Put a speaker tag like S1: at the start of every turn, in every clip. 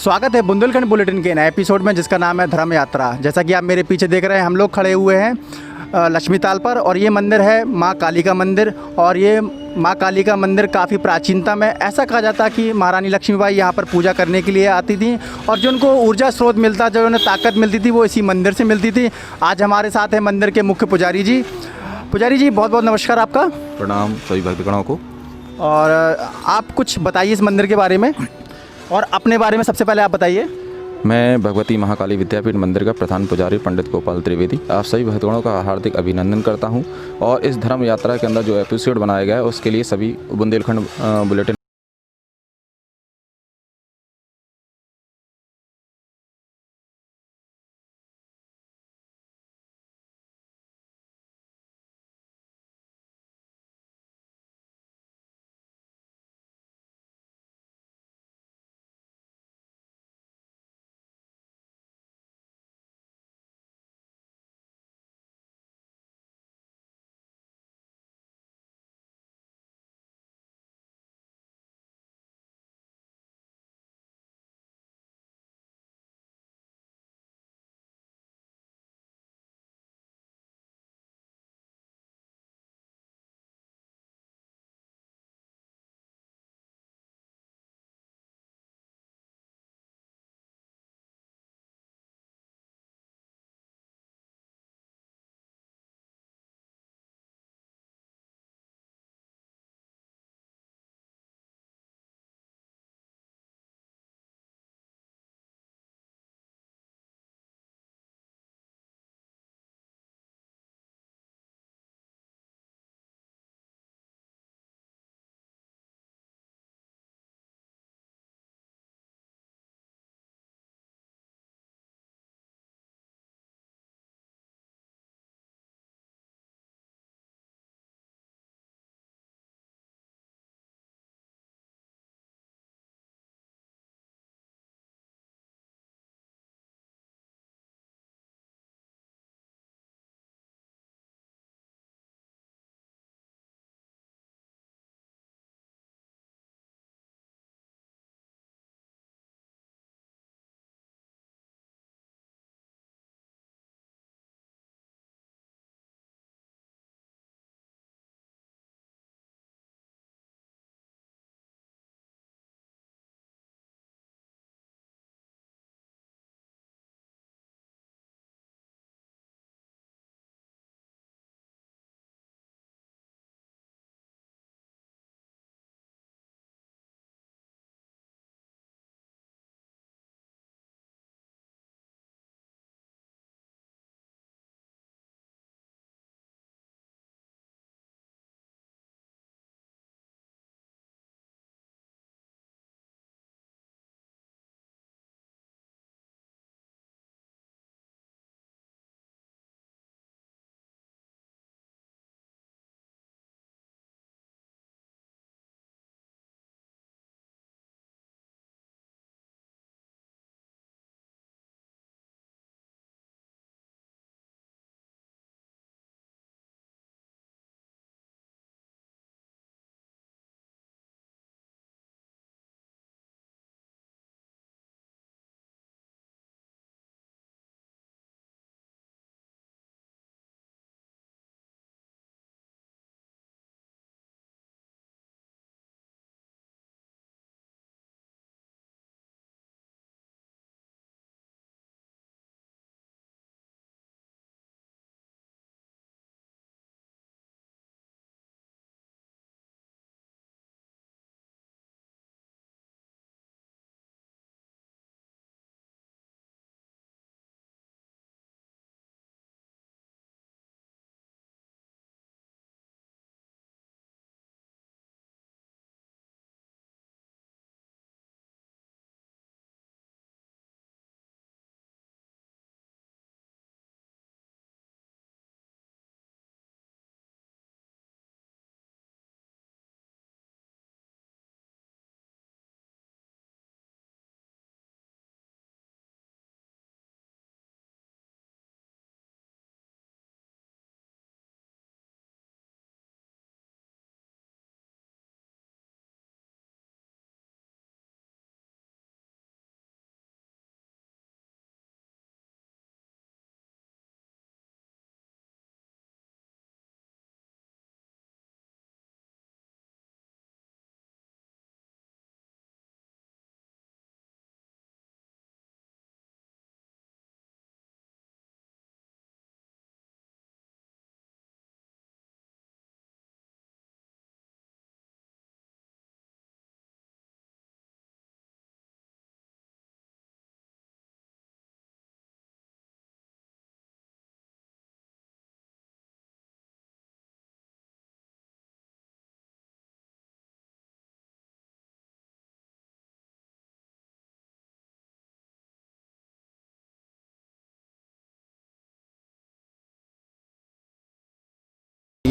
S1: स्वागत है बुंदेलखंड बुलेटिन के नए एपिसोड में, जिसका नाम है धर्म यात्रा। जैसा कि आप मेरे पीछे देख रहे हैं, हम लोग खड़े हुए हैं लक्ष्मी ताल पर, और ये मंदिर है माँ काली का मंदिर। और ये माँ काली का मंदिर काफ़ी प्राचीनता में, ऐसा कहा जाता है कि महारानी लक्ष्मीबाई यहाँ पर पूजा करने के लिए आती थी, और जो उनको ऊर्जा स्रोत मिलता, जो उन्हें ताकत मिलती थी, वो इसी मंदिर से मिलती थी। आज हमारे साथ है मंदिर के मुख्य पुजारी जी। पुजारी जी, बहुत बहुत नमस्कार आपका।
S2: प्रणाम सभी भक्तगणों को।
S1: और आप कुछ बताइए इस मंदिर के बारे में, और अपने बारे में सबसे पहले आप बताइए।
S2: मैं भगवती महाकाली विद्यापीठ मंदिर का प्रधान पुजारी पंडित गोपाल त्रिवेदी आप सभी भक्तगणों का हार्दिक अभिनंदन करता हूं। और इस धर्म यात्रा के अंदर जो एपिसोड बनाया गया है उसके लिए सभी बुंदेलखंड बुलेटिन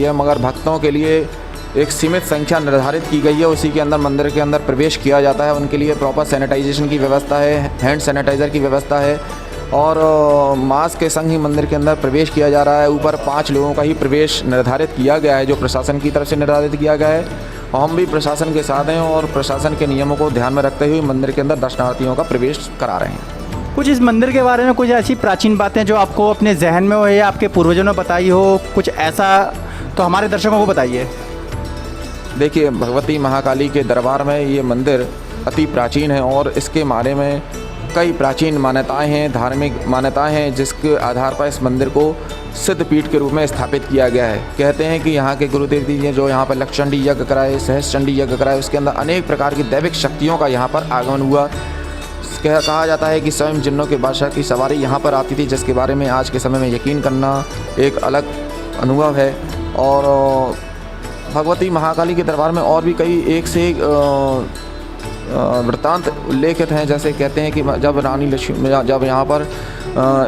S2: है, मगर भक्तों के लिए एक सीमित संख्या निर्धारित की गई है। उसी के अंदर मंदिर के अंदर प्रवेश किया जाता है। उनके लिए प्रॉपर सैनिटाइजेशन की व्यवस्था है, हैंड सैनिटाइज़र की व्यवस्था है और मास्क के संग ही मंदिर के अंदर प्रवेश किया जा रहा है। ऊपर 5 लोगों का ही प्रवेश निर्धारित किया गया है, जो प्रशासन की तरफ से निर्धारित किया गया है। हम भी प्रशासन के साथ हैं और प्रशासन के नियमों को ध्यान में रखते हुए मंदिर के अंदर दर्शनार्थियों का प्रवेश करा रहे हैं।
S1: कुछ इस मंदिर के बारे में कुछ ऐसी प्राचीन बातें जो आपको अपने जहन में हो या आपके पूर्वजों ने बताई हो, कुछ ऐसा तो हमारे दर्शकों को बताइए।
S2: देखिए, भगवती महाकाली के दरबार में ये मंदिर अति प्राचीन है और इसके बारे में कई प्राचीन मान्यताएं हैं, धार्मिक मान्यताएं हैं, जिसके आधार पर इस मंदिर को सिद्धपीठ के रूप में स्थापित किया गया है। कहते हैं कि यहाँ के गुरुदेव जी ने जो यहाँ पर लक्षचंडी यज्ञ कराए, सहस्त्रचंडी यज्ञ कराए, उसके अंदर अनेक प्रकार की दैविक शक्तियों का यहाँ पर आगमन हुआ। कहा जाता है कि स्वयं जिन्नों के बादशाह की सवारी यहाँ पर आती थी, जिसके बारे में आज के समय में यकीन करना एक अलग अनुभव है। और भगवती महाकाली के दरबार में और भी कई एक से एक वृत्तांत उल्लेखित हैं। जैसे कहते हैं कि जब रानी लक्ष्मी जब यहाँ पर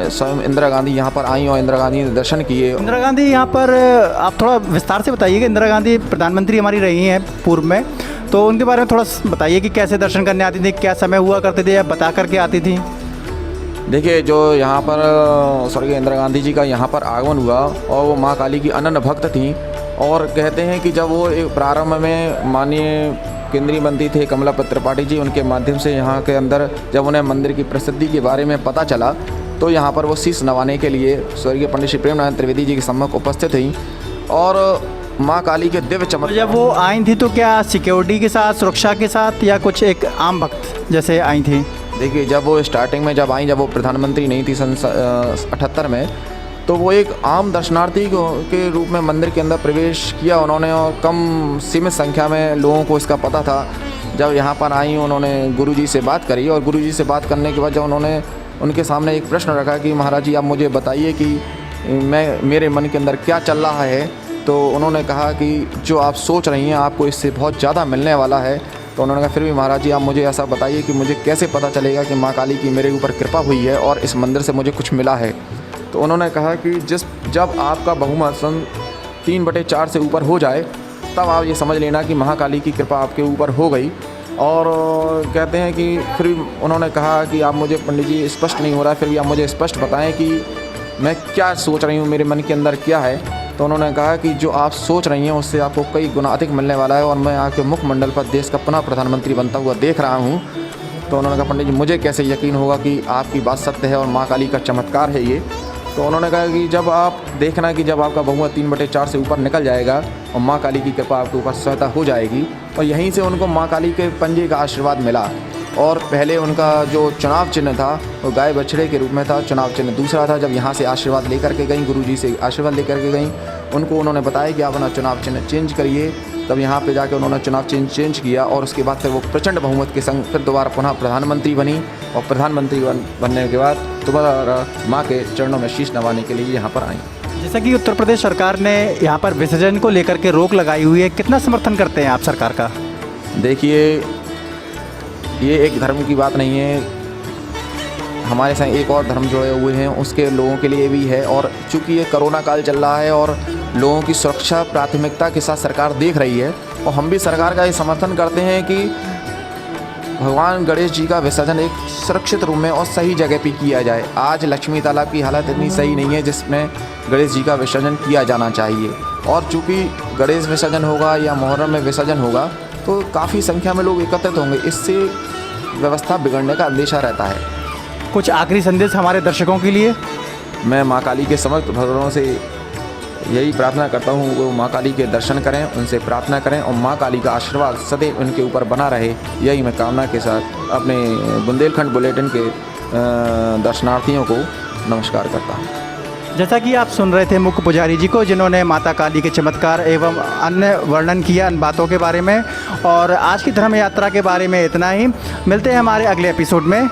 S2: स्वयं इंदिरा गांधी यहाँ पर आई और इंदिरा गांधी ने दर्शन किए।
S1: इंदिरा गांधी यहाँ पर आप थोड़ा विस्तार से बताइए कि इंदिरा गांधी प्रधानमंत्री हमारी रही हैं पूर्व में, तो उनके बारे में थोड़ा बताइए कि कैसे दर्शन करने आती थी, क्या समय हुआ करते थे या बता करके आती थी।
S2: देखिए, जो यहाँ पर स्वर्गीय इंदिरा गांधी जी का यहाँ पर आगमन हुआ और वो माँ काली की अनन्य भक्त थी। और कहते हैं कि जब वो एक प्रारंभ में माननीय केंद्रीय मंत्री थे कमलापत त्रिपाठी जी, उनके माध्यम से यहाँ के अंदर जब उन्हें मंदिर की प्रसिद्धि के बारे में पता चला, तो यहाँ पर वो शीश नवाने के लिए स्वर्गीय पंडित श्री प्रेम नारायण त्रिवेदी जी के सम्मुख उपस्थित थी और माँ काली के दिव्य चमत्कार।
S1: जब वो आई थी तो क्या सिक्योरिटी के साथ, सुरक्षा के साथ, या कुछ एक आम भक्त जैसे आई थी?
S2: देखिए, जब वो स्टार्टिंग में जब आई, जब वो प्रधानमंत्री नहीं थी सन 78 में, तो वो एक आम दर्शनार्थी के रूप में मंदिर के अंदर प्रवेश किया उन्होंने और कम सीमित संख्या में लोगों को इसका पता था। जब यहाँ पर आई, उन्होंने गुरुजी से बात करी और गुरुजी से बात करने के बाद जब उन्होंने उनके सामने एक प्रश्न रखा कि महाराज जी, आप मुझे बताइए कि मेरे मन के अंदर क्या चल रहा है, तो उन्होंने कहा कि जो आप सोच रही हैं आपको इससे बहुत ज़्यादा मिलने वाला है। तो उन्होंने कहा, फिर भी महाराज जी आप मुझे ऐसा बताइए कि मुझे कैसे पता चलेगा कि माँ काली की मेरे ऊपर कृपा हुई है और इस मंदिर से मुझे कुछ मिला है। तो उन्होंने कहा कि जब आपका बहुमत सन 3/4 से ऊपर हो जाए, तब आप ये समझ लेना कि महाकाली की कृपा आपके ऊपर हो गई। और कहते हैं कि फिर उन्होंने कहा कि आप मुझे पंडित जी स्पष्ट नहीं हो रहा है, फिर भी आप मुझे स्पष्ट बताएं कि मैं क्या सोच रही हूँ, मेरे मन के अंदर क्या है। तो उन्होंने कहा कि जो आप सोच रही हैं उससे आपको कई गुना अधिक मिलने वाला है और मैं आपके मुखमंडल पर देश का पुनः प्रधानमंत्री बनता हुआ देख रहा हूँ। तो उन्होंने कहा, पंडित जी मुझे कैसे यकीन होगा कि आपकी बात सत्य है और माँ काली का चमत्कार है ये। तो उन्होंने कहा कि जब आप देखना कि जब आपका बहुमत 3/4 से ऊपर निकल जाएगा और माँ काली की कृपा आपके ऊपर स्वतः हो जाएगी। और यहीं से उनको माँ काली के पंजे का आशीर्वाद मिला। और पहले उनका जो चुनाव चिन्ह था वो गाय बछड़े के रूप में था, चुनाव चिन्ह दूसरा था। जब यहाँ से आशीर्वाद लेकर के गई, गुरुजी से आशीर्वाद लेकर के गई, उनको उन्होंने बताया कि आप अपना चुनाव चिन्ह चेंज करिए। तब यहाँ पे जाके उन्होंने चुनाव चिन्ह चेंज किया और उसके बाद फिर वो प्रचंड बहुमत के संग फिर दोबारा पुनः प्रधानमंत्री बनी। और प्रधानमंत्री बनने के बाद दोबारा माँ के चरणों में शीश नवाने के लिए यहाँ पर आई।
S1: जैसा कि उत्तर प्रदेश सरकार ने यहाँ पर विसर्जन को लेकर के रोक लगाई हुई है, कितना समर्थन करते हैं आप सरकार का?
S2: देखिए, ये एक धर्म की बात नहीं है, हमारे साथ एक और धर्म जुड़े हुए हैं, उसके लोगों के लिए भी है। और चूँकि ये कोरोना काल चल रहा है और लोगों की सुरक्षा प्राथमिकता के साथ सरकार देख रही है, और हम भी सरकार का ये समर्थन करते हैं कि भगवान गणेश जी का विसर्जन एक सुरक्षित रूप में और सही जगह पे किया जाए। आज लक्ष्मी तालाब की हालत इतनी सही नहीं है जिसमें गणेश जी का विसर्जन किया जाना चाहिए। और चूँकि गणेश विसर्जन होगा या मुहर्रम में विसर्जन होगा तो काफ़ी संख्या में लोग एकत्रित होंगे, इससे व्यवस्था बिगड़ने का अंदेशा रहता है।
S1: कुछ आखिरी संदेश हमारे दर्शकों के लिए?
S2: मैं माँ काली के समस्त भक्तों से यही प्रार्थना करता हूँ, वो माँ काली के दर्शन करें, उनसे प्रार्थना करें और माँ काली का आशीर्वाद सदैव उनके ऊपर बना रहे, यही मैं कामना के साथ अपने बुंदेलखंड बुलेटिन के दर्शनार्थियों को नमस्कार करता हूँ।
S1: जैसा कि आप सुन रहे थे मुख्य पुजारी जी को, जिन्होंने माता काली के चमत्कार एवं अन्य वर्णन किया इन बातों के बारे में। और आज की धर्म यात्रा के बारे में इतना ही। मिलते हैं हमारे अगले एपिसोड में।